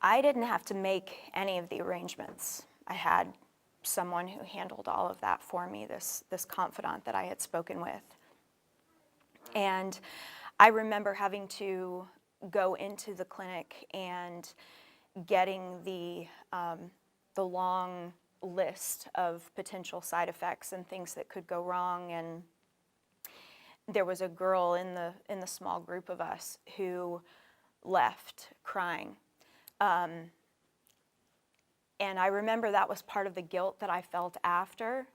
I didn't have to make any of the arrangements. I had someone who handled all of that for me, this confidant that I had spoken with. And I remember having to go into the clinic and getting the long list of potential side effects and things that could go wrong. And there was a girl in the small group of us who left crying. And I remember that was part of the guilt that I felt after.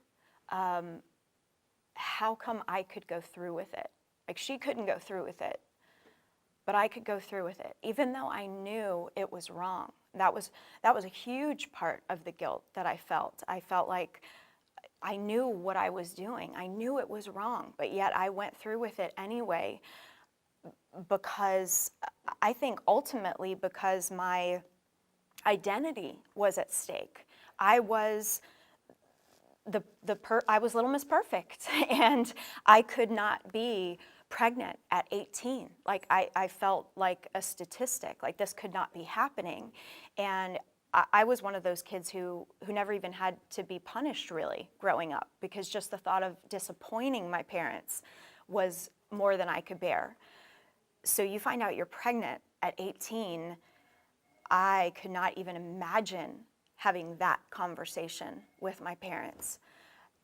How come I could go through with it? Like, she couldn't go through with it, but I could go through with it, even though I knew it was wrong. That was a huge part of the guilt that I felt. I felt like I knew what I was doing. I knew it was wrong, but yet I went through with it anyway, because I think ultimately because my identity was at stake. I was I was Little Miss Perfect, and I could not be pregnant at 18. Like, I felt like a statistic, like this could not be happening. And I was one of those kids who never even had to be punished really growing up, because just the thought of disappointing my parents was more than I could bear. So you find out you're pregnant at 18, I could not even imagine having that conversation with my parents.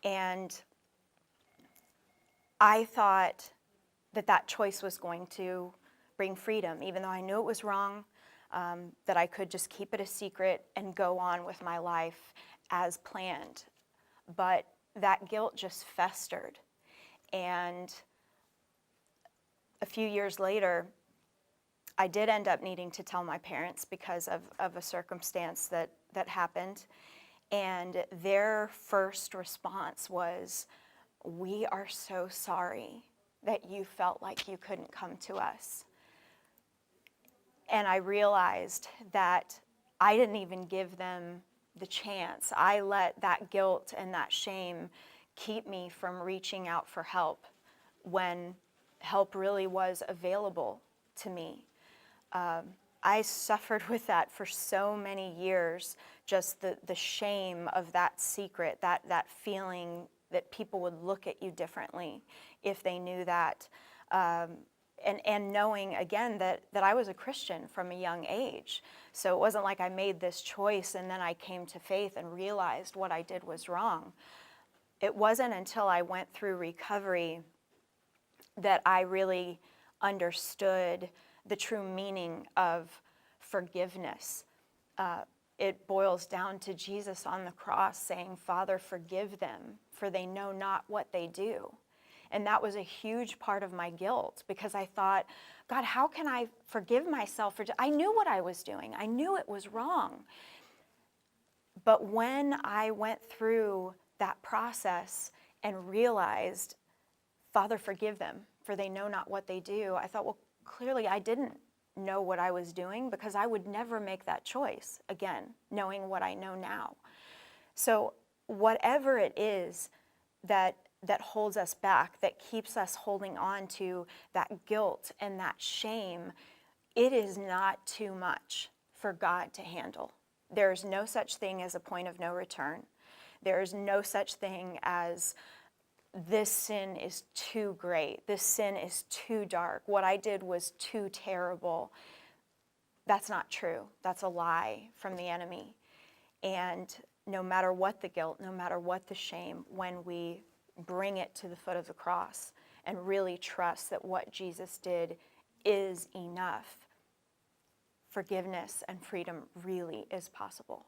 And I thought that choice was going to bring freedom, even though I knew it was wrong, that I could just keep it a secret and go on with my life as planned. But that guilt just festered. And a few years later, I did end up needing to tell my parents because of a circumstance that happened. And their first response was, "We are so sorry that you felt like you couldn't come to us." And I realized that I didn't even give them the chance. I let that guilt and that shame keep me from reaching out for help when help really was available to me. I suffered with that for so many years, just the shame of that secret, that feeling that people would look at you differently if they knew that. And knowing, again, that I was a Christian from a young age. So it wasn't like I made this choice and then I came to faith and realized what I did was wrong. It wasn't until I went through recovery that I really understood the true meaning of forgiveness. It boils down to Jesus on the cross saying, "Father, forgive them, for they know not what they do." And that was a huge part of my guilt, because I thought, God, how can I forgive myself? I knew what I was doing. I knew it was wrong. But when I went through that process and realized, Father, forgive them, for they know not what they do, I thought, well, clearly I didn't know what I was doing, because I would never make that choice again, knowing what I know now. So whatever it is that holds us back, that keeps us holding on to that guilt and that shame, it is not too much for God to handle. There's no such thing as a point of no return. There's no such thing as this sin is too great. This sin is too dark. What I did was too terrible. That's not true. That's a lie from the enemy. And no matter what the guilt, no matter what the shame, when we bring it to the foot of the cross and really trust that what Jesus did is enough, forgiveness and freedom really is possible.